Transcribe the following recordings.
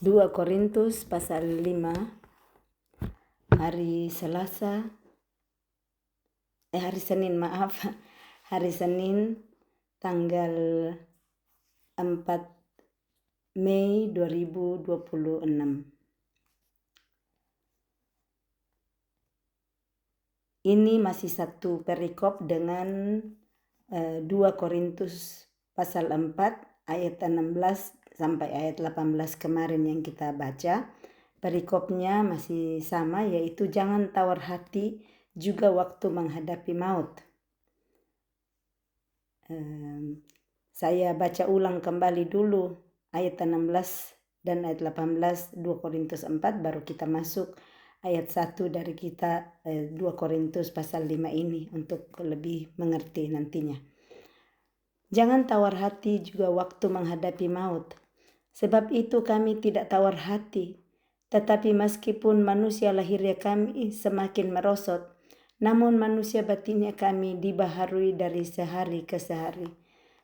2 Korintus pasal 5 hari Senin tanggal 4 Mei 2026. Ini masih satu perikop dengan 2 Korintus pasal 4 ayat 16 sampai ayat 18 kemarin yang kita baca. Perikopnya masih sama, yaitu jangan tawar hati juga waktu menghadapi maut. Saya baca ulang kembali dulu ayat 16 dan ayat 18 2 Korintus 4, baru kita masuk ayat 1 dari kita 2 Korintus pasal 5 ini untuk lebih mengerti nantinya. Jangan tawar hati juga waktu menghadapi maut. Sebab itu kami tidak tawar hati. Tetapi meskipun manusia lahirnya kami semakin merosot, namun manusia batinnya kami dibaharui dari sehari ke sehari.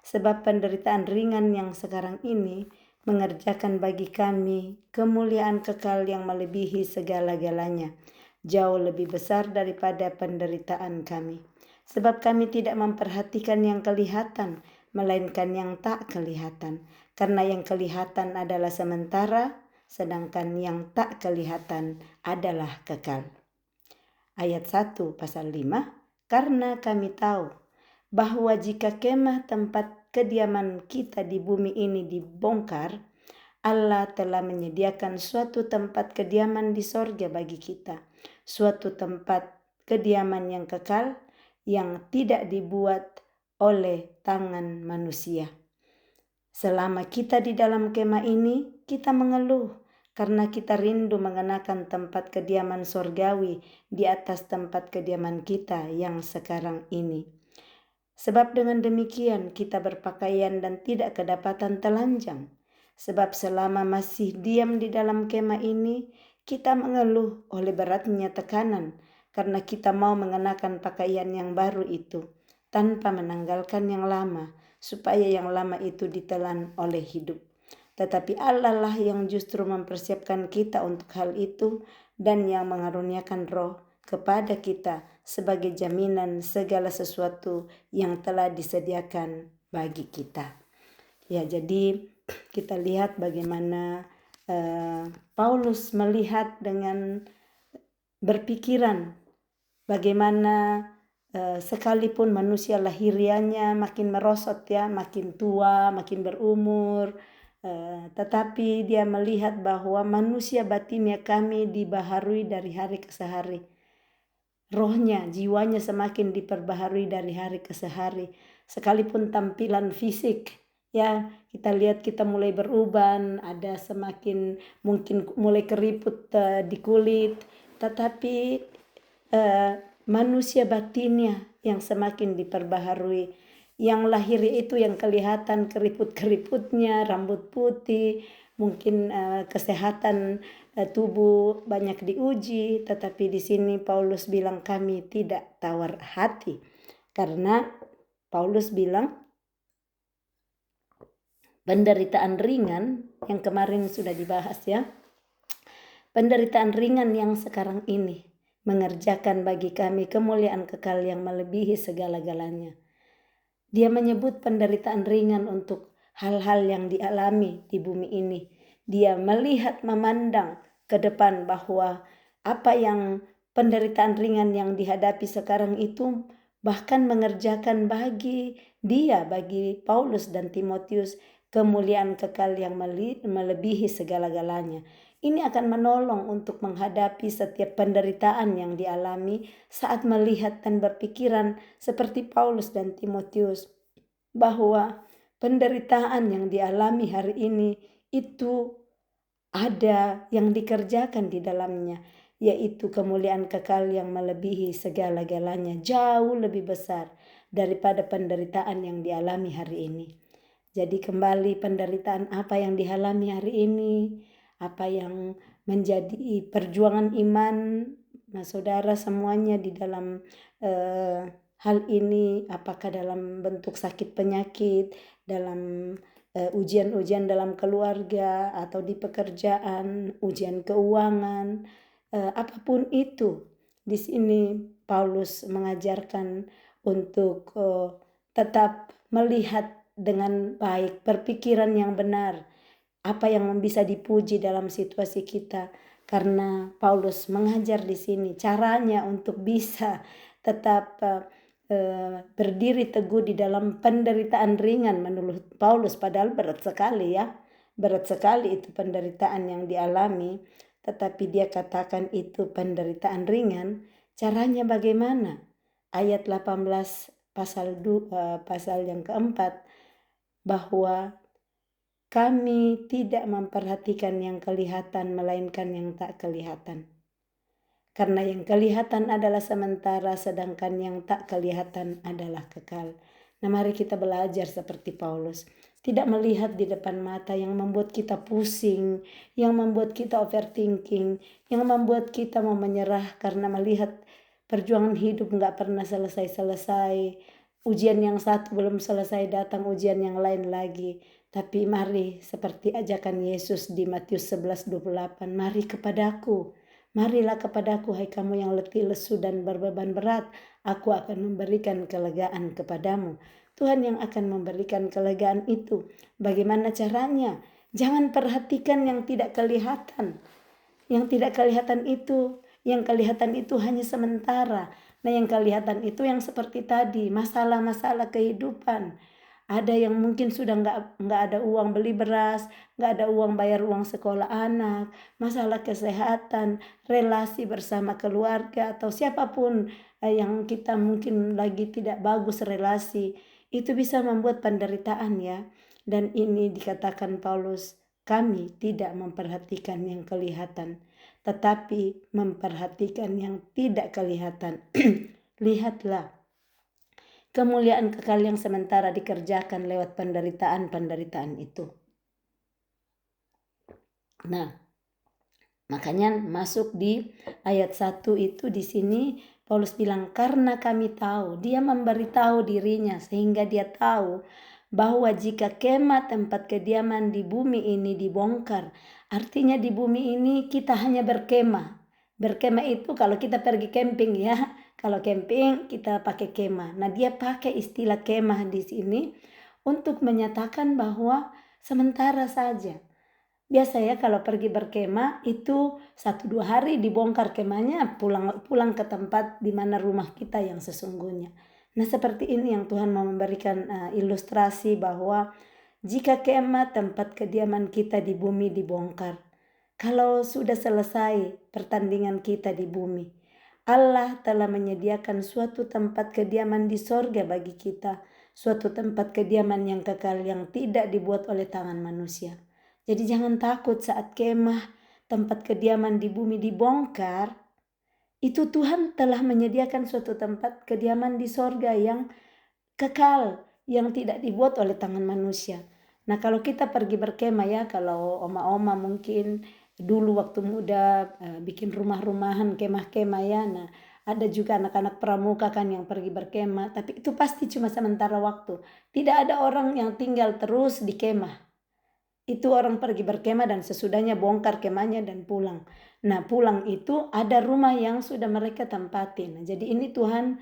Sebab penderitaan ringan yang sekarang ini mengerjakan bagi kami kemuliaan kekal yang melebihi segala-galanya, jauh lebih besar daripada penderitaan kami. Sebab kami tidak memperhatikan yang kelihatan, melainkan yang tak kelihatan. Karena yang kelihatan adalah sementara, sedangkan yang tak kelihatan adalah kekal. Ayat 1 pasal 5, karena kami tahu bahwa jika kemah tempat kediaman kita di bumi ini dibongkar, Allah telah menyediakan suatu tempat kediaman di sorga bagi kita, suatu tempat kediaman yang kekal, yang tidak dibuat oleh tangan manusia. Selama kita di dalam kemah ini, kita mengeluh karena kita rindu mengenakan tempat kediaman sorgawi di atas tempat kediaman kita yang sekarang ini. Sebab dengan demikian kita berpakaian dan tidak kedapatan telanjang. Sebab selama masih diam di dalam kemah ini, kita mengeluh oleh beratnya tekanan karena kita mau mengenakan pakaian yang baru itu tanpa menanggalkan yang lama, supaya yang lama itu ditelan oleh hidup. Tetapi Allah lah yang justru mempersiapkan kita untuk hal itu dan yang mengaruniakan Roh kepada kita sebagai jaminan segala sesuatu yang telah disediakan bagi kita. Ya, jadi kita lihat bagaimana Paulus melihat dengan berpikiran bagaimana sekalipun manusia lahirianya makin merosot ya, makin tua, makin berumur, tetapi dia melihat bahwa manusia batinnya kami dibaharui dari hari ke hari. Rohnya, jiwanya semakin diperbaharui dari hari ke hari. Sekalipun tampilan fisik, ya kita lihat kita mulai beruban, ada semakin mungkin mulai keriput di kulit, tetapi manusia batinnya yang semakin diperbaharui. Yang lahir itu yang kelihatan keriput-keriputnya, rambut putih, mungkin kesehatan tubuh banyak diuji, tetapi di sini Paulus bilang kami tidak tawar hati. Karena Paulus bilang penderitaan ringan yang kemarin sudah dibahas ya. Penderitaan ringan yang sekarang ini mengerjakan bagi kami kemuliaan kekal yang melebihi segala-galanya. Dia menyebut penderitaan ringan untuk hal-hal yang dialami di bumi ini. Dia melihat, memandang ke depan bahwa apa yang penderitaan ringan yang dihadapi sekarang itu bahkan mengerjakan bagi dia, bagi Paulus dan Timotius, kemuliaan kekal yang melebihi segala-galanya. Ini akan menolong untuk menghadapi setiap penderitaan yang dialami saat melihat dan berpikiran seperti Paulus dan Timotius bahwa penderitaan yang dialami hari ini itu ada yang dikerjakan di dalamnya, yaitu kemuliaan kekal yang melebihi segala-galanya, jauh lebih besar daripada penderitaan yang dialami hari ini. Jadi kembali penderitaan apa yang dialami hari ini, apa yang menjadi perjuangan iman, nah saudara semuanya di dalam hal ini, apakah dalam bentuk sakit penyakit, dalam ujian-ujian dalam keluarga atau di pekerjaan, ujian keuangan, apapun itu. Di sini Paulus mengajarkan untuk tetap melihat dengan baik, berpikiran yang benar, apa yang bisa dipuji dalam situasi kita. Karena Paulus mengajar di sini caranya untuk bisa tetap berdiri teguh di dalam penderitaan ringan menurut Paulus, padahal berat sekali ya. Berat sekali itu penderitaan yang dialami, tetapi dia katakan itu penderitaan ringan. Caranya bagaimana? Ayat 18 pasal yang keempat, bahwa kami tidak memperhatikan yang kelihatan melainkan yang tak kelihatan. Karena yang kelihatan adalah sementara, sedangkan yang tak kelihatan adalah kekal. Nah, mari kita belajar seperti Paulus. Tidak melihat di depan mata yang membuat kita pusing, yang membuat kita overthinking, yang membuat kita mau menyerah karena melihat perjuangan hidup gak pernah selesai-selesai. Ujian yang satu belum selesai, datang ujian yang lain lagi. Tapi mari seperti ajakan Yesus di Matius 11:28, mari kepadaku. Marilah kepadaku, hai kamu yang letih, lesu, dan berbeban berat. Aku akan memberikan kelegaan kepadamu. Tuhan yang akan memberikan kelegaan itu. Bagaimana caranya? Jangan perhatikan yang tidak kelihatan. Yang tidak kelihatan itu hanya sementara. Nah, yang kelihatan itu yang seperti tadi, masalah-masalah kehidupan. Ada yang mungkin sudah nggak ada uang beli beras, nggak ada uang bayar uang sekolah anak, masalah kesehatan, relasi bersama keluarga, atau siapapun yang kita mungkin lagi tidak bagus relasi, itu bisa membuat penderitaan ya. Dan ini dikatakan Paulus, kami tidak memperhatikan yang kelihatan, tetapi memperhatikan yang tidak kelihatan. Lihatlah, kemuliaan kekal yang sementara dikerjakan lewat penderitaan itu. Nah, makanya masuk di ayat 1 itu di sini Paulus bilang, karena kami tahu, dia memberitahu dirinya sehingga dia tahu bahwa jika kemah tempat kediaman di bumi ini dibongkar, artinya di bumi ini kita hanya berkemah. Berkemah itu kalau kita pergi camping ya. Kalau camping kita pakai kemah. Nah, dia pakai istilah kemah di sini untuk menyatakan bahwa sementara saja. Biasa ya kalau pergi berkemah itu 1-2 hari dibongkar kemahnya, pulang ke tempat di mana rumah kita yang sesungguhnya. Nah, seperti ini yang Tuhan mau memberikan ilustrasi bahwa jika kemah tempat kediaman kita di bumi dibongkar, kalau sudah selesai pertandingan kita di bumi, Allah telah menyediakan suatu tempat kediaman di sorga bagi kita. Suatu tempat kediaman yang kekal yang tidak dibuat oleh tangan manusia. Jadi jangan takut saat kemah tempat kediaman di bumi dibongkar. Itu Tuhan telah menyediakan suatu tempat kediaman di sorga yang kekal. Yang tidak dibuat oleh tangan manusia. Nah, kalau kita pergi berkemah ya, kalau oma-oma mungkin dulu waktu muda bikin rumah-rumahan, kemah-kemah ya. Nah, ada juga anak-anak pramuka kan yang pergi berkemah, tapi itu pasti cuma sementara waktu. Tidak ada orang yang tinggal terus di kemah. Itu orang pergi berkemah dan sesudahnya bongkar kemahnya dan pulang. Nah, pulang itu ada rumah yang sudah mereka tempatin. Nah, jadi ini Tuhan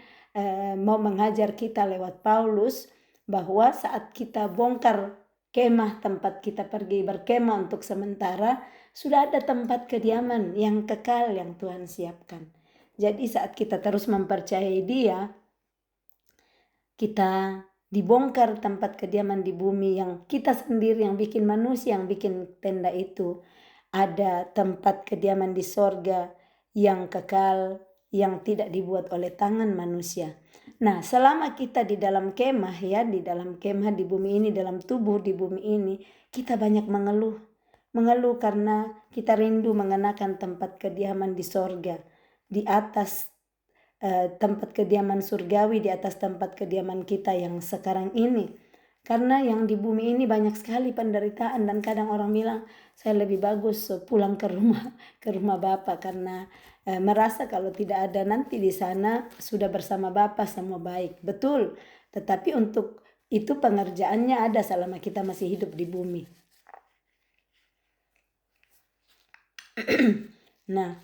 mau mengajar kita lewat Paulus bahwa saat kita bongkar kemah tempat kita pergi berkemah untuk sementara, sudah ada tempat kediaman yang kekal yang Tuhan siapkan. Jadi saat kita terus mempercayai Dia, kita dibongkar tempat kediaman di bumi yang kita sendiri yang bikin manusia, yang bikin tenda itu. Ada tempat kediaman di sorga yang kekal, yang tidak dibuat oleh tangan manusia. Nah, selama kita di dalam kemah ya, di dalam kemah di bumi ini, dalam tubuh di bumi ini, kita banyak mengeluh. Mengeluh karena kita rindu mengenakan tempat kediaman di sorga, di atas tempat kediaman surgawi, di atas tempat kediaman kita yang sekarang ini. Karena yang di bumi ini banyak sekali penderitaan dan kadang orang bilang saya lebih bagus pulang ke rumah Bapa karena merasa kalau tidak ada nanti di sana sudah bersama Bapa semua baik. Betul, tetapi untuk Itu pengerjaannya ada selama kita masih hidup di bumi. Nah,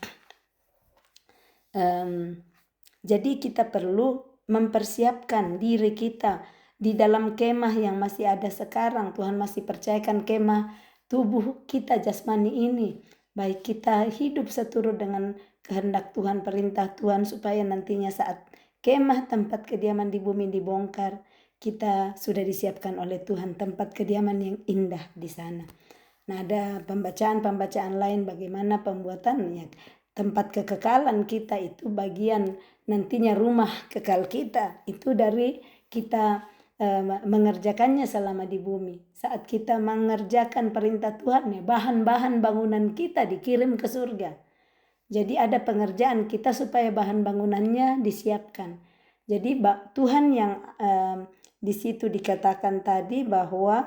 jadi kita perlu mempersiapkan diri kita di dalam kemah yang masih ada sekarang. Tuhan masih percayakan kemah tubuh kita jasmani ini. Baik kita hidup seturut dengan kehendak Tuhan, perintah Tuhan, supaya nantinya saat kemah tempat kediaman di bumi dibongkar, kita sudah disiapkan oleh Tuhan tempat kediaman yang indah di sana. Nah, ada pembacaan lain bagaimana pembuatannya. Tempat kekekalan kita itu bagian nantinya rumah kekal kita. Itu dari kita mengerjakannya selama di bumi. Saat kita mengerjakan perintah Tuhan, ya, bahan-bahan bangunan kita dikirim ke surga. Jadi ada pengerjaan kita supaya bahan bangunannya disiapkan. Jadi Tuhan yang di situ dikatakan tadi bahwa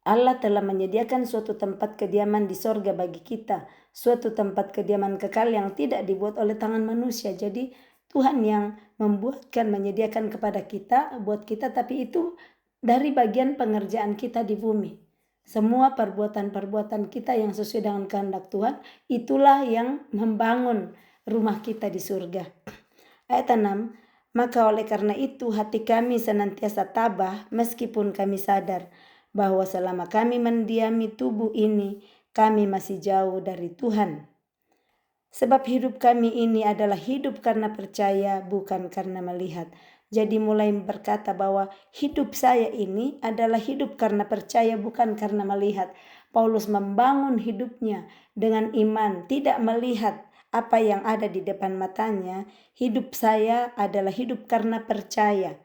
Allah telah menyediakan suatu tempat kediaman di sorga bagi kita. Suatu tempat kediaman kekal yang tidak dibuat oleh tangan manusia. Jadi Tuhan yang membuatkan, menyediakan kepada kita, buat kita, tapi itu dari bagian pengerjaan kita di bumi. Semua perbuatan-perbuatan kita yang sesuai dengan kehendak Tuhan, itulah yang membangun rumah kita di surga. Ayat 6, maka oleh karena itu hati kami senantiasa tabah meskipun kami sadar bahwa selama kami mendiami tubuh ini, kami masih jauh dari Tuhan. Sebab hidup kami ini adalah hidup karena percaya, bukan karena melihat. Jadi mulai berkata bahwa hidup saya ini adalah hidup karena percaya, bukan karena melihat. Paulus membangun hidupnya dengan iman, tidak melihat apa yang ada di depan matanya. Hidup saya adalah hidup karena percaya,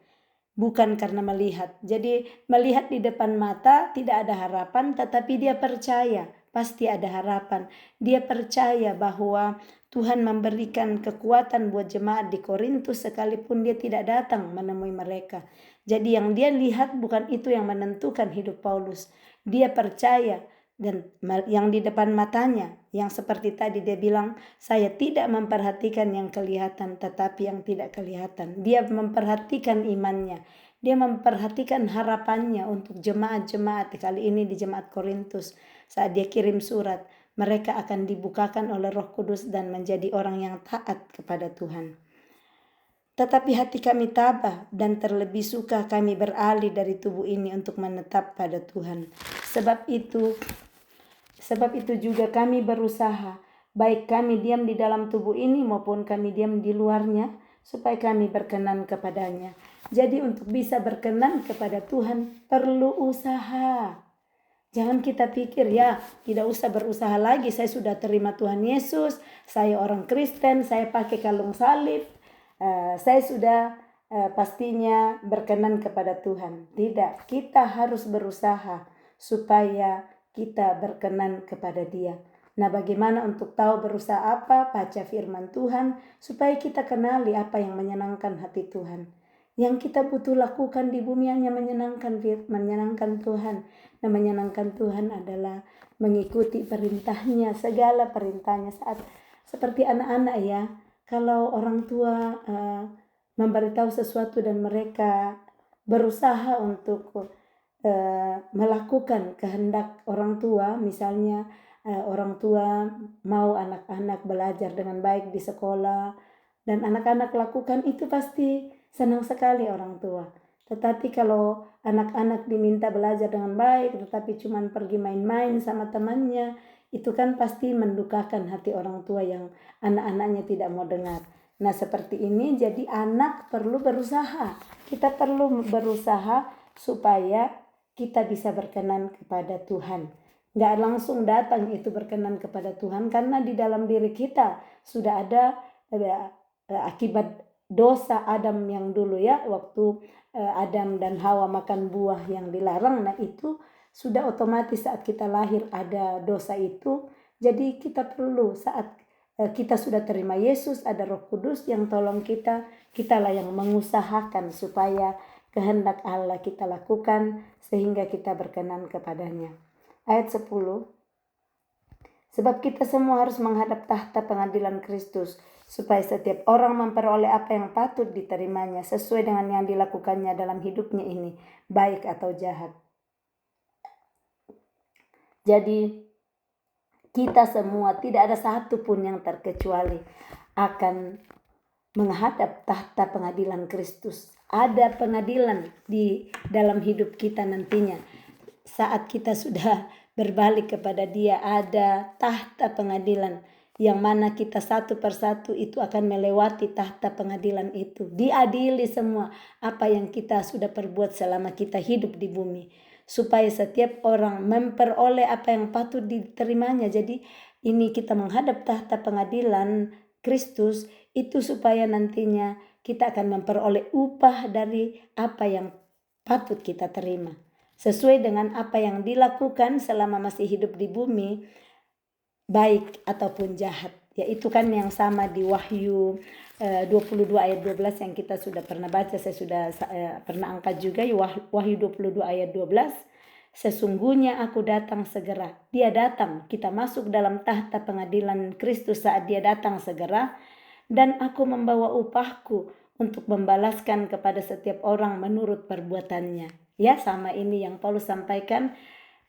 bukan karena melihat. Jadi melihat di depan mata tidak ada harapan, tetapi dia percaya pasti ada harapan. Dia percaya bahwa Tuhan memberikan kekuatan buat jemaat di Korintus sekalipun dia tidak datang menemui mereka. Jadi yang dia lihat bukan itu yang menentukan hidup Paulus. Dia percaya, dan yang di depan matanya, yang seperti tadi dia bilang, saya tidak memperhatikan yang kelihatan tetapi yang tidak kelihatan. Dia memperhatikan imannya, dia memperhatikan harapannya untuk jemaat-jemaat. Kali ini di jemaat Korintus, saat dia kirim surat, mereka akan dibukakan oleh Roh Kudus dan menjadi orang yang taat kepada Tuhan. Tetapi hati kami tabah dan terlebih suka kami beralih dari tubuh ini untuk menetap pada Tuhan. Sebab itu juga kami berusaha, baik kami diam di dalam tubuh ini maupun kami diam di luarnya, supaya kami berkenan kepadanya. Jadi untuk bisa berkenan kepada Tuhan perlu usaha. Jangan kita pikir ya tidak usah berusaha lagi, saya sudah terima Tuhan Yesus, saya orang Kristen, saya pakai kalung salib, saya sudah pastinya berkenan kepada Tuhan. Tidak, kita harus berusaha supaya kita berkenan kepada Dia. Nah, bagaimana untuk tahu berusaha apa? Baca firman Tuhan supaya kita kenali apa yang menyenangkan hati Tuhan. Yang kita butuh lakukan di bumi hanya menyenangkan Tuhan. Nah, menyenangkan Tuhan adalah mengikuti perintahnya, segala perintahnya. Saat seperti anak-anak ya, kalau orang tua memberitahu sesuatu dan mereka berusaha untuk melakukan kehendak orang tua, misalnya orang tua mau anak-anak belajar dengan baik di sekolah dan anak-anak lakukan itu, pasti senang sekali orang tua. Tetapi kalau anak-anak diminta belajar dengan baik tetapi cuma pergi main-main sama temannya, itu kan pasti mendukakan hati orang tua yang anak-anaknya tidak mau dengar. Nah, seperti ini, jadi anak perlu berusaha. Kita perlu berusaha supaya kita bisa berkenan kepada Tuhan. Nggak langsung datang itu berkenan kepada Tuhan, karena di dalam diri kita sudah ada akibat dosa Adam yang dulu ya, waktu Adam dan Hawa makan buah yang dilarang. Nah, itu sudah otomatis saat kita lahir ada dosa itu. Jadi kita perlu, saat kita sudah terima Yesus, ada Roh Kudus yang tolong kita, kitalah yang mengusahakan supaya kehendak Allah kita lakukan sehingga kita berkenan kepadanya. Ayat 10, sebab kita semua harus menghadap tahta pengadilan Kristus, supaya setiap orang memperoleh apa yang patut diterimanya sesuai dengan yang dilakukannya dalam hidupnya ini, baik atau jahat. Jadi kita semua tidak ada satu pun yang terkecuali akan menghadap tahta pengadilan Kristus. Ada pengadilan di dalam hidup kita nantinya. Saat kita sudah berbalik kepada Dia, ada tahta pengadilan yang mana kita satu persatu itu akan melewati tahta pengadilan itu. Diadili semua apa yang kita sudah perbuat selama kita hidup di bumi. Supaya setiap orang memperoleh apa yang patut diterimanya. Jadi ini kita menghadap tahta pengadilan Kristus itu supaya nantinya kita akan memperoleh upah dari apa yang patut kita terima. Sesuai dengan apa yang dilakukan selama masih hidup di bumi, baik ataupun jahat. Yaitu kan yang sama di Wahyu 22 ayat 12 yang kita sudah pernah baca. Saya sudah pernah angkat juga Wahyu 22 ayat 12. Sesungguhnya aku datang segera. Dia datang. Kita masuk dalam tahta pengadilan Kristus saat dia datang segera. Dan aku membawa upahku untuk membalaskan kepada setiap orang menurut perbuatannya. Ya, sama ini yang Paulus sampaikan,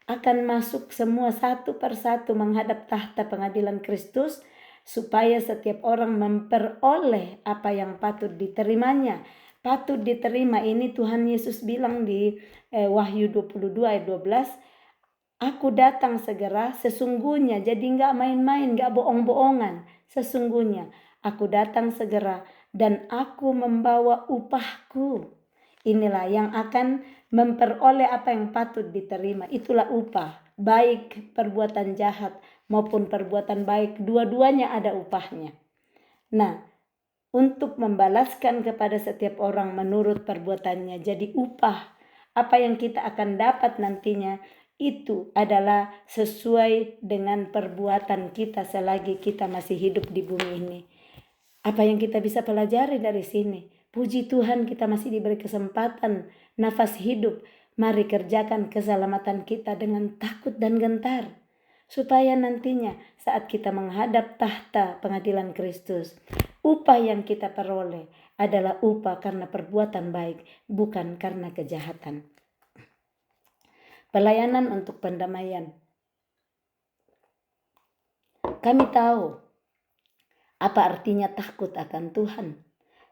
akan masuk semua satu persatu menghadap tahta pengadilan Kristus supaya setiap orang memperoleh apa yang patut diterimanya. Patut diterima ini Tuhan Yesus bilang di Wahyu 22 ayat 12, aku datang segera, sesungguhnya, jadi gak main-main, gak bohong-bohongan. Sesungguhnya aku datang segera dan aku membawa upahku. Inilah yang akan memperoleh apa yang patut diterima. Itulah upah, baik perbuatan jahat maupun perbuatan baik, dua-duanya ada upahnya. Nah, untuk membalaskan kepada setiap orang menurut perbuatannya. Jadi upah apa yang kita akan dapat nantinya itu adalah sesuai dengan perbuatan kita selagi kita masih hidup di bumi ini. Apa yang kita bisa pelajari dari sini? Puji Tuhan kita masih diberi kesempatan, nafas hidup. Mari kerjakan keselamatan kita dengan takut dan gentar. Supaya nantinya saat kita menghadap tahta pengadilan Kristus, upah yang kita peroleh adalah upah karena perbuatan baik, bukan karena kejahatan. Pelayanan untuk pendamaian. Kami tahu apa artinya takut akan Tuhan.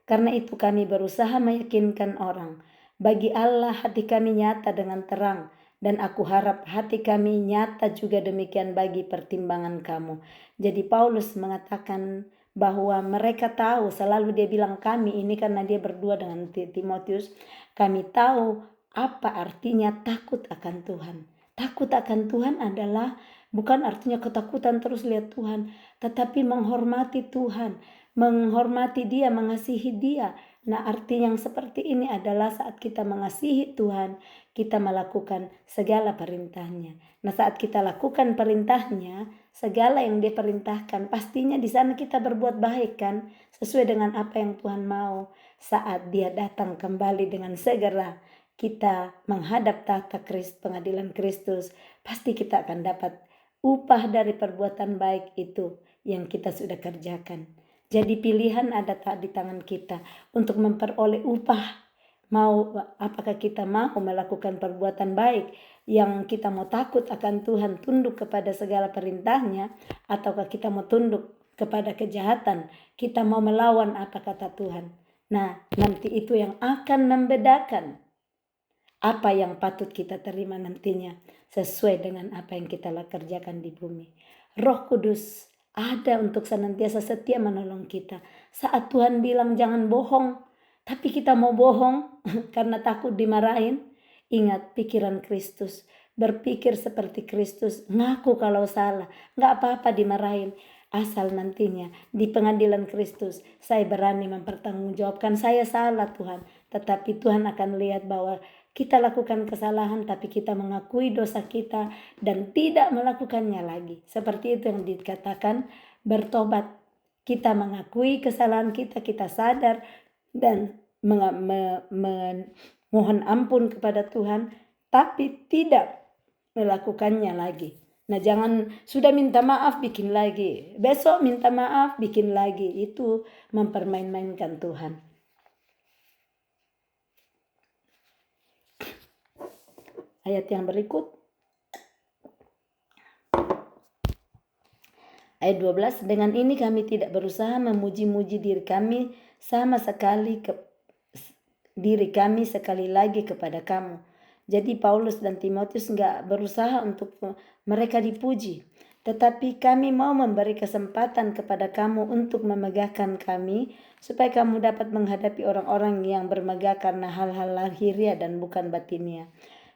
Karena itu kami berusaha meyakinkan orang. Bagi Allah hati kami nyata dengan terang. Dan aku harap hati kami nyata juga demikian bagi pertimbangan kamu. Jadi Paulus mengatakan bahwa mereka tahu, selalu dia bilang kami ini karena dia berdua dengan Timotius. Kami tahu apa artinya takut akan Tuhan. Takut akan Tuhan adalah bukan artinya ketakutan terus lihat Tuhan. Tetapi menghormati Tuhan. Menghormati Dia, mengasihi Dia. Nah, arti yang seperti ini adalah saat kita mengasihi Tuhan, kita melakukan segala perintahnya. Nah, saat kita lakukan perintahnya, segala yang Dia perintahkan, pastinya di sana kita berbuat baik kan, sesuai dengan apa yang Tuhan mau. Saat Dia datang kembali dengan segera, kita menghadap tahta pengadilan Kristus, pasti kita akan dapat upah dari perbuatan baik itu yang kita sudah kerjakan. Jadi pilihan ada di tangan kita untuk memperoleh upah. Apakah kita mau melakukan perbuatan baik yang kita mau takut akan Tuhan, tunduk kepada segala perintahnya, ataukah kita mau tunduk kepada kejahatan, kita mau melawan apa kata Tuhan. Nah, nanti itu yang akan membedakan apa yang patut kita terima nantinya sesuai dengan apa yang kita kerjakan di bumi. Roh Kudus ada untuk senantiasa setia menolong kita. Saat Tuhan bilang jangan bohong, tapi kita mau bohong karena takut dimarahin. Ingat pikiran Kristus, berpikir seperti Kristus, ngaku kalau salah, gak apa-apa dimarahin. Asal nantinya di pengadilan Kristus saya berani mempertanggungjawabkan saya salah Tuhan. Tetapi Tuhan akan lihat bahwa kita lakukan kesalahan tapi kita mengakui dosa kita dan tidak melakukannya lagi. Seperti itu yang dikatakan bertobat. Kita mengakui kesalahan kita, kita sadar dan mohon ampun kepada Tuhan tapi tidak melakukannya lagi. Nah, jangan sudah minta maaf bikin lagi, besok minta maaf bikin lagi, itu mempermain-mainkan Tuhan. Ayat yang berikut, ayat 12, dengan ini kami tidak berusaha memuji-muji diri kami sekali lagi kepada kamu. Jadi Paulus dan Timotius enggak berusaha untuk mereka dipuji, tetapi kami mau memberi kesempatan kepada kamu untuk memegahkan kami, supaya kamu dapat menghadapi orang-orang yang bermegah karena hal-hal lahiriah dan bukan batinia.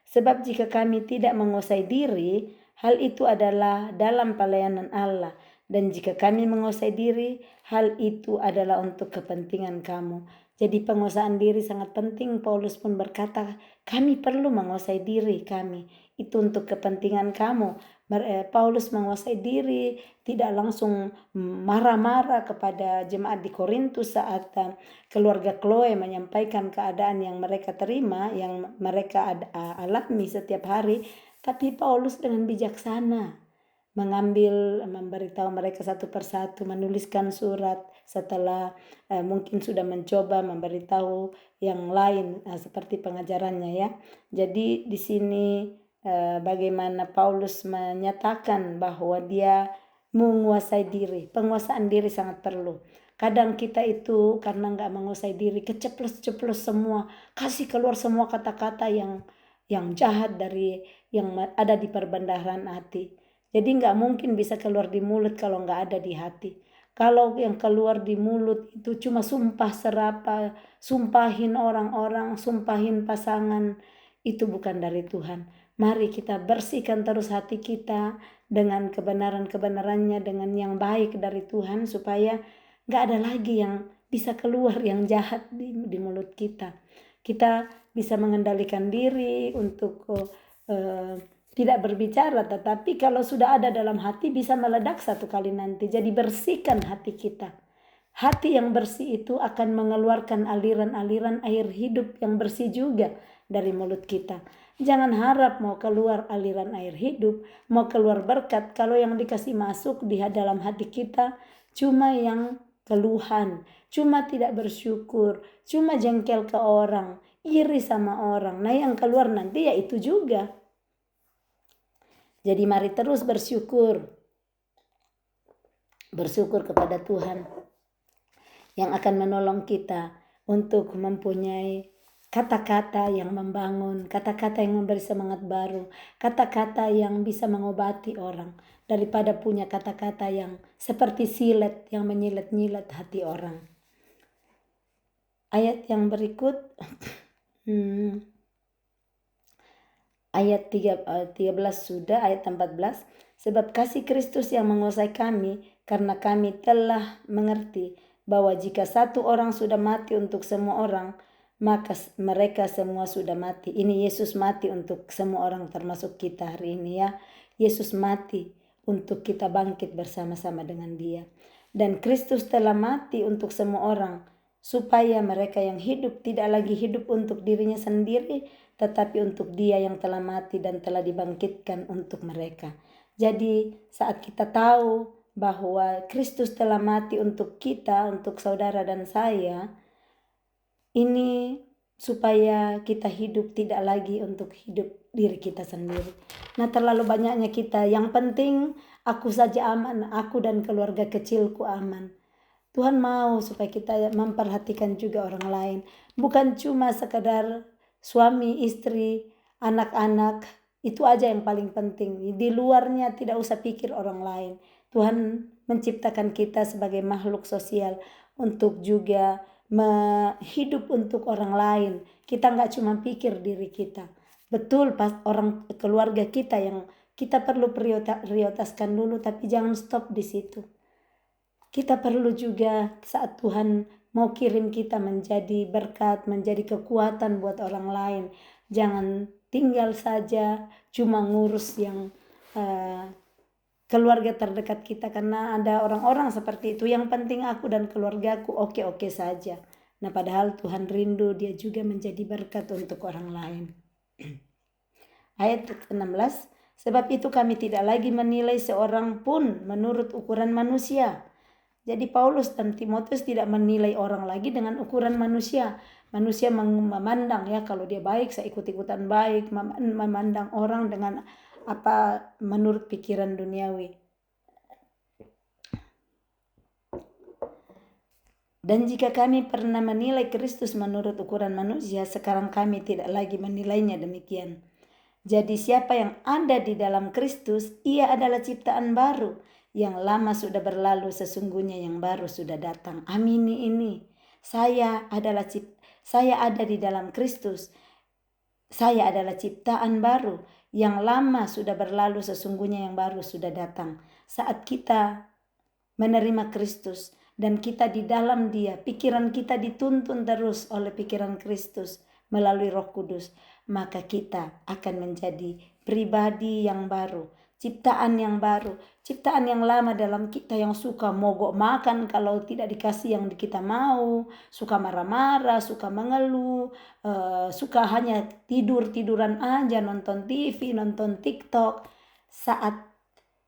Sebab jika kami tidak menguasai diri, hal itu adalah dalam pelayanan Allah. Dan jika kami menguasai diri, hal itu adalah untuk kepentingan kamu. Jadi penguasaan diri sangat penting. Paulus pun berkata, kami perlu menguasai diri kami. Itu untuk kepentingan kamu. Paulus menguasai diri, tidak langsung marah-marah kepada jemaat di Korintus saat keluarga Chloe menyampaikan keadaan yang mereka terima, yang mereka alami setiap hari. Tapi Paulus dengan bijaksana memberitahu mereka satu persatu, menuliskan surat setelah mungkin sudah mencoba memberitahu yang lain seperti pengajarannya ya. Jadi di sini bagaimana Paulus menyatakan bahwa dia menguasai diri. Penguasaan diri sangat perlu. Kadang kita itu karena nggak menguasai diri, keceplos-ceplos semua, kasih keluar semua kata-kata yang jahat dari yang ada di perbendaharaan hati. Jadi nggak mungkin bisa keluar di mulut kalau nggak ada di hati. Kalau yang keluar di mulut itu cuma sumpah serapah, sumpahin orang-orang, sumpahin pasangan, itu bukan dari Tuhan. Mari kita bersihkan terus hati kita dengan kebenaran-kebenarannya, dengan yang baik dari Tuhan, supaya nggak ada lagi yang bisa keluar yang jahat di mulut kita. Kita bisa mengendalikan diri untuk tidak berbicara, tetapi kalau sudah ada dalam hati bisa meledak satu kali nanti. Jadi bersihkan hati kita. Hati yang bersih itu akan mengeluarkan aliran-aliran air hidup yang bersih juga dari mulut kita. Jangan harap mau keluar aliran air hidup, mau keluar berkat, kalau yang dikasih masuk di dalam hati kita cuma yang keluhan, cuma tidak bersyukur, cuma jengkel ke orang, iri sama orang. Nah yang keluar nanti ya itu juga. Jadi mari terus bersyukur kepada Tuhan yang akan menolong kita untuk mempunyai kata-kata yang membangun, kata-kata yang memberi semangat baru, kata-kata yang bisa mengobati orang, daripada punya kata-kata yang seperti silet yang menyilet-nyilet hati orang. Ayat yang berikut, ayat 13 sudah, ayat 14. Sebab kasih Kristus yang menguasai kami, karena kami telah mengerti bahwa jika satu orang sudah mati untuk semua orang, maka mereka semua sudah mati. Ini Yesus mati untuk semua orang, termasuk kita hari ini ya. Yesus mati untuk kita bangkit bersama-sama dengan Dia. Dan Kristus telah mati untuk semua orang, supaya mereka yang hidup tidak lagi hidup untuk dirinya sendiri, tetapi untuk Dia yang telah mati dan telah dibangkitkan untuk mereka. Jadi saat kita tahu bahwa Kristus telah mati untuk kita, untuk saudara dan saya, ini supaya kita hidup tidak lagi untuk hidup diri kita sendiri. Nah terlalu banyaknya kita, yang penting aku saja aman, aku dan keluarga kecilku aman. Tuhan mau supaya kita memperhatikan juga orang lain. Bukan cuma sekadar suami, istri, anak-anak, itu aja yang paling penting. Di luarnya tidak usah pikir orang lain. Tuhan menciptakan kita sebagai makhluk sosial untuk juga hidup untuk orang lain. Kita nggak cuma pikir diri kita. Betul, pas orang keluarga kita yang kita perlu prioritaskan dulu, tapi jangan stop di situ. Kita perlu juga saat Tuhan mau kirim kita menjadi berkat, menjadi kekuatan buat orang lain. Jangan tinggal saja cuma ngurus yang keluarga terdekat kita, karena ada orang-orang seperti itu. Yang penting aku dan keluargaku oke-oke saja. Nah padahal Tuhan rindu dia juga menjadi berkat untuk orang lain. Ayat 16, Sebab itu kami tidak lagi menilai seorang pun menurut ukuran manusia. Jadi Paulus dan Timotius tidak menilai orang lagi dengan ukuran manusia. Manusia memandang ya, kalau dia baik saya ikut-ikutan baik, memandang orang dengan apa menurut pikiran duniawi. Dan jika kami pernah menilai Kristus menurut ukuran manusia, sekarang kami tidak lagi menilainya demikian. Jadi siapa yang ada di dalam Kristus, ia adalah ciptaan baru. Yang lama sudah berlalu, sesungguhnya yang baru sudah datang. Amini ini. Saya ada di dalam Kristus. Saya adalah ciptaan baru. Yang lama sudah berlalu, sesungguhnya yang baru sudah datang. Saat kita menerima Kristus dan kita di dalam Dia, pikiran kita dituntun terus oleh pikiran Kristus melalui Roh Kudus, maka kita akan menjadi pribadi yang baru, ciptaan yang baru. Ciptaan yang lama dalam kita yang suka mogok makan kalau tidak dikasih yang kita mau, suka marah-marah, suka mengeluh, suka hanya tiduran aja, nonton TV, nonton TikTok. Saat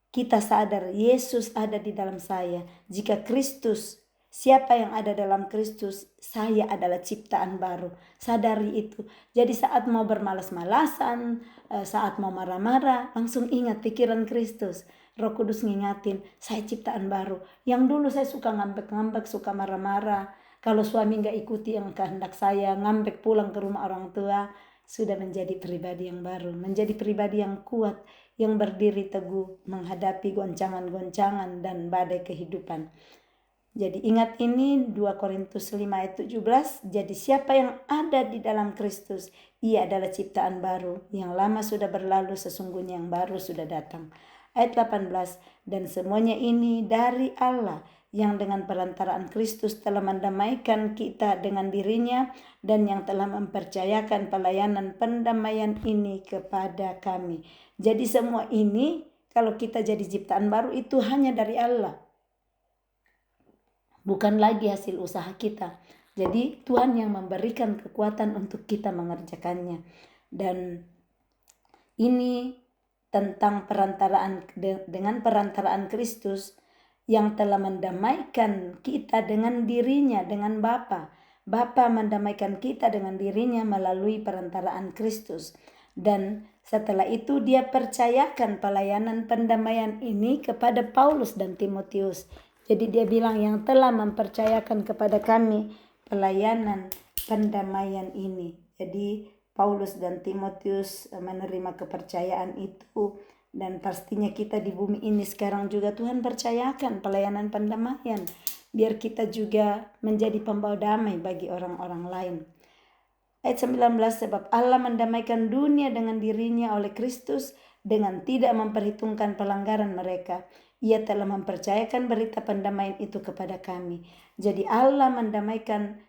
kita sadar Yesus ada di dalam saya. Jika Kristus, siapa yang ada dalam Kristus, saya adalah ciptaan baru. Sadari itu. Jadi saat mau bermalas-malasan, saat mau marah-marah, langsung ingat pikiran Kristus. Roh Kudus ngingatin, saya ciptaan baru. Yang dulu saya suka ngambek-ngambek, suka marah-marah. Kalau suami gak ikuti yang kehendak saya, ngambek pulang ke rumah orang tua, sudah menjadi pribadi yang baru. Menjadi pribadi yang kuat, yang berdiri teguh menghadapi goncangan-goncangan dan badai kehidupan. Jadi ingat ini 2 Korintus 5 ayat 17. Jadi siapa yang ada di dalam Kristus, ia adalah ciptaan baru. Yang lama sudah berlalu, sesungguhnya yang baru sudah datang. Ayat 18. Dan semuanya ini dari Allah, yang dengan perantaraan Kristus telah mendamaikan kita dengan dirinya, dan yang telah mempercayakan pelayanan pendamaian ini kepada kami. Jadi semua ini, kalau kita jadi ciptaan baru, itu hanya dari Allah. Bukan lagi hasil usaha kita. Jadi Tuhan yang memberikan kekuatan untuk kita mengerjakannya. Dan ini tentang dengan perantaraan Kristus yang telah mendamaikan kita dengan dirinya, dengan Bapa. Bapa mendamaikan kita dengan dirinya melalui perantaraan Kristus. Dan setelah itu dia percayakan pelayanan pendamaian ini kepada Paulus dan Timotius. Jadi dia bilang yang telah mempercayakan kepada kami pelayanan pendamaian ini. Jadi Paulus dan Timotius menerima kepercayaan itu. Dan pastinya kita di bumi ini sekarang juga Tuhan percayakan pelayanan pendamaian. Biar kita juga menjadi pembawa damai bagi orang-orang lain. Ayat 19, sebab Allah mendamaikan dunia dengan dirinya oleh Kristus dengan tidak memperhitungkan pelanggaran mereka. Ia telah mempercayakan berita pendamaian itu kepada kami. Jadi Allah mendamaikan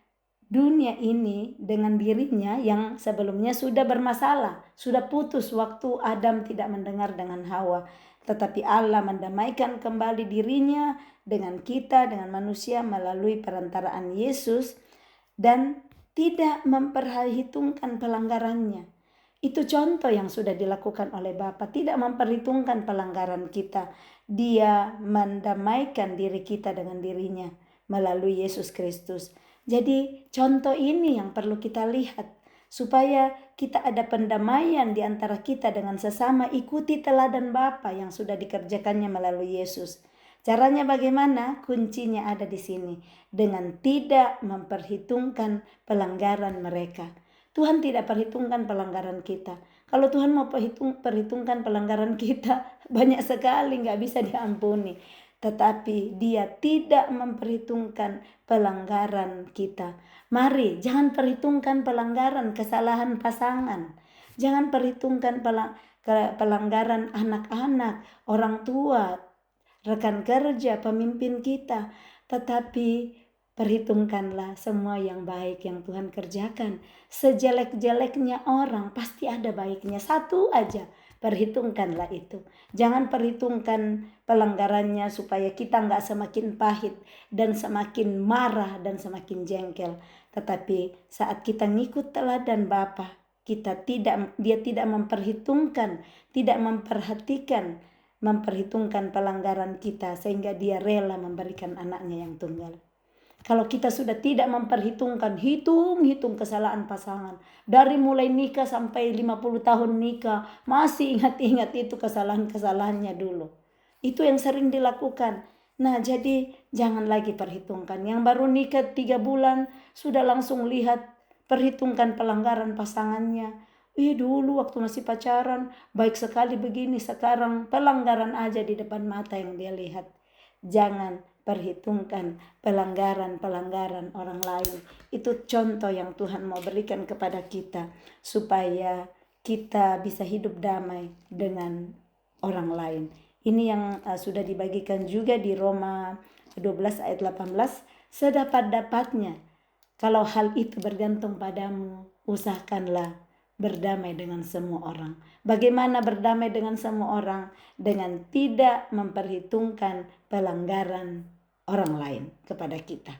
dunia ini dengan dirinya yang sebelumnya sudah bermasalah, sudah putus waktu Adam tidak mendengar dengan Hawa. Tetapi Allah mendamaikan kembali dirinya dengan kita, dengan manusia melalui perantaraan Yesus dan tidak memperhitungkan pelanggarannya. Itu contoh yang sudah dilakukan oleh Bapa, tidak memperhitungkan pelanggaran kita. Dia mendamaikan diri kita dengan dirinya melalui Yesus Kristus. Jadi contoh ini yang perlu kita lihat supaya kita ada pendamaian di antara kita dengan sesama. Ikuti teladan Bapa yang sudah dikerjakannya melalui Yesus. Caranya bagaimana? Kuncinya ada di sini. Dengan tidak memperhitungkan pelanggaran mereka. Tuhan tidak perhitungkan pelanggaran kita. Kalau Tuhan mau perhitungkan pelanggaran kita, banyak sekali gak bisa diampuni. Tetapi dia tidak memperhitungkan pelanggaran kita. Mari jangan perhitungkan pelanggaran kesalahan pasangan. Jangan perhitungkan pelanggaran anak-anak, orang tua, rekan kerja, pemimpin kita. Tetapi perhitungkanlah semua yang baik yang Tuhan kerjakan. Sejelek-jeleknya orang pasti ada baiknya. Satu aja. Perhitungkanlah itu. Jangan perhitungkan pelanggarannya supaya kita gak semakin pahit dan semakin marah dan semakin jengkel. Tetapi saat kita ngikut teladan Bapa, dia tidak memperhitungkan pelanggaran kita, sehingga dia rela memberikan anaknya yang tunggal. Kalau kita sudah tidak memperhitungkan, hitung kesalahan pasangan, dari mulai nikah sampai 50 tahun nikah, masih ingat-ingat itu kesalahan-kesalahannya dulu. Itu yang sering dilakukan. Nah, jadi jangan lagi perhitungkan. Yang baru nikah 3 bulan, sudah langsung lihat, perhitungkan pelanggaran pasangannya. Dulu waktu masih pacaran, baik sekali begini, sekarang pelanggaran aja di depan mata yang dia lihat. Jangan perhitungkan pelanggaran orang lain. Itu contoh yang Tuhan mau berikan kepada kita, supaya kita bisa hidup damai dengan orang lain. Ini yang sudah dibagikan juga di Roma 12 ayat 18. Sedapat-dapatnya, kalau hal itu bergantung padamu, usahakanlah berdamai dengan semua orang. Bagaimana berdamai dengan semua orang? Dengan tidak memperhitungkan pelanggaran orang lain kepada kita.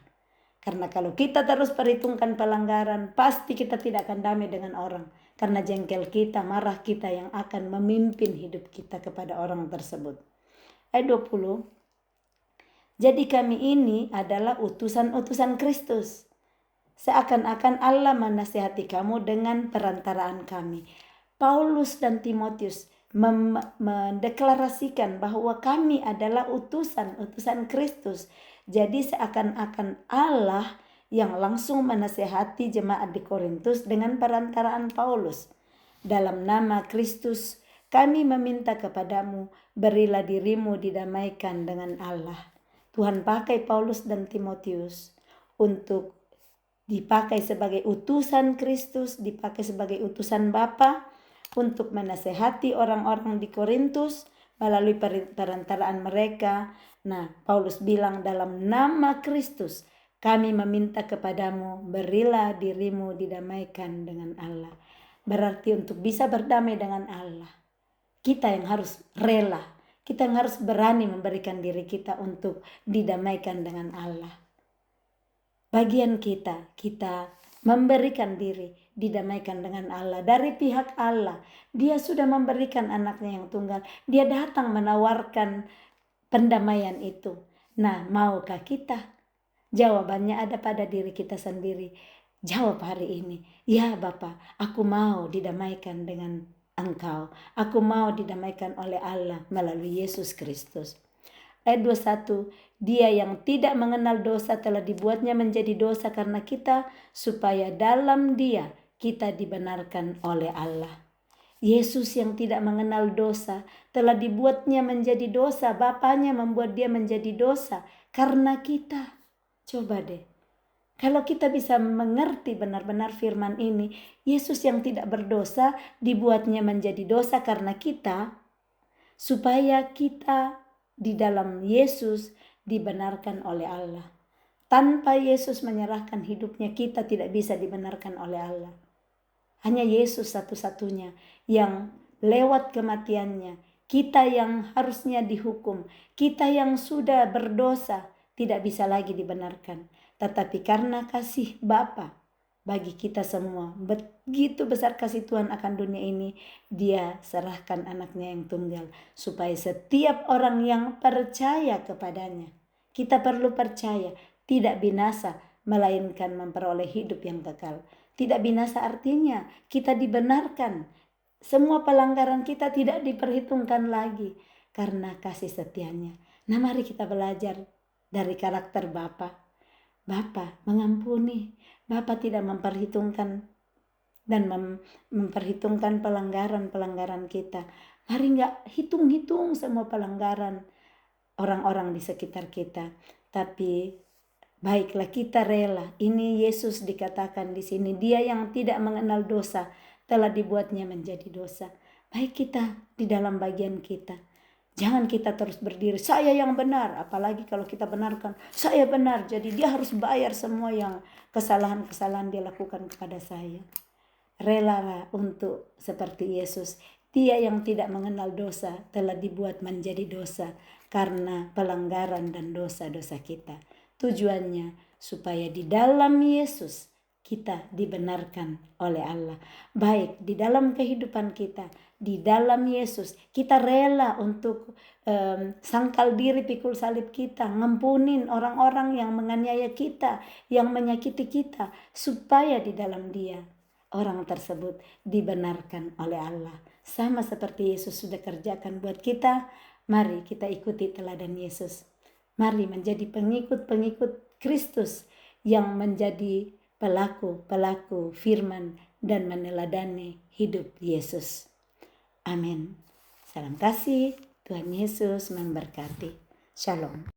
Karena kalau kita terus perhitungkan pelanggaran, pasti kita tidak akan damai dengan orang. Karena jengkel kita, marah kita yang akan memimpin hidup kita kepada orang tersebut. Ayat 20. Jadi kami ini adalah utusan-utusan Kristus. Seakan-akan Allah menasihati kamu dengan perantaraan kami. Paulus dan Timotius mendeklarasikan bahwa kami adalah utusan Kristus. Jadi seakan-akan Allah yang langsung menasihati jemaat di Korintus dengan perantaraan Paulus. Dalam nama Kristus, kami meminta kepadamu, berilah dirimu didamaikan dengan Allah. Tuhan pakai Paulus dan Timotius untuk dipakai sebagai utusan Kristus, dipakai sebagai utusan Bapa untuk menasehati orang-orang di Korintus melalui perantaraan mereka. Nah, Paulus bilang dalam nama Kristus, kami meminta kepadamu, berilah dirimu didamaikan dengan Allah. Berarti untuk bisa berdamai dengan Allah, kita yang harus rela, kita yang harus berani memberikan diri kita untuk didamaikan dengan Allah. Bagian kita memberikan diri didamaikan dengan Allah. Dari pihak Allah, Dia sudah memberikan anaknya yang tunggal. Dia datang menawarkan pendamaian itu. Nah, maukah kita? Jawabannya ada pada diri kita sendiri. Jawab hari ini, ya Bapa, aku mau didamaikan dengan Engkau. Aku mau didamaikan oleh Allah melalui Yesus Kristus. Ayat 21, Dia yang tidak mengenal dosa telah dibuatnya menjadi dosa karena kita, supaya dalam Dia kita dibenarkan oleh Allah. Yesus yang tidak mengenal dosa telah dibuatnya menjadi dosa. Bapaknya membuat dia menjadi dosa karena kita. Coba deh, kalau kita bisa mengerti benar-benar firman ini, Yesus yang tidak berdosa dibuatnya menjadi dosa karena kita, supaya kita di dalam Yesus dibenarkan oleh Allah. Tanpa Yesus menyerahkan hidupnya, kita tidak bisa dibenarkan oleh Allah. Hanya Yesus satu-satunya yang lewat kematiannya, kita yang harusnya dihukum, kita yang sudah berdosa, tidak bisa lagi dibenarkan. Tetapi karena kasih Bapa bagi kita semua, begitu besar kasih Tuhan akan dunia ini, Dia serahkan anaknya yang tunggal, supaya setiap orang yang percaya kepadanya, kita perlu percaya, tidak binasa, melainkan memperoleh hidup yang kekal. Tidak binasa artinya kita dibenarkan, semua pelanggaran kita tidak diperhitungkan lagi karena kasih setianya. Nah, mari kita belajar dari karakter Bapa. Bapa mengampuni, Bapa tidak memperhitungkan dan memperhitungkan pelanggaran kita. Mari nggak hitung-hitung semua pelanggaran orang-orang di sekitar kita, tapi baiklah kita rela. Ini Yesus dikatakan di sini, Dia yang tidak mengenal dosa telah dibuatnya menjadi dosa. Baik kita di dalam bagian kita. Jangan kita terus berdiri, saya yang benar. Apalagi kalau kita benarkan, saya benar. Jadi dia harus bayar semua yang kesalahan-kesalahan dia lakukan kepada saya. Relalah untuk seperti Yesus. Dia yang tidak mengenal dosa telah dibuat menjadi dosa karena pelanggaran dan dosa-dosa kita. Tujuannya supaya di dalam Yesus kita dibenarkan oleh Allah. Baik di dalam kehidupan kita, di dalam Yesus, kita rela untuk sangkal diri, pikul salib kita, ngampunin orang-orang yang menganiaya kita, yang menyakiti kita, supaya di dalam Dia orang tersebut dibenarkan oleh Allah. Sama seperti Yesus sudah kerjakan buat kita, mari kita ikuti teladan Yesus. Mari menjadi pengikut-pengikut Kristus yang menjadi pelaku-pelaku firman dan meneladani hidup Yesus. Amin. Salam kasih, Tuhan Yesus memberkati. Shalom.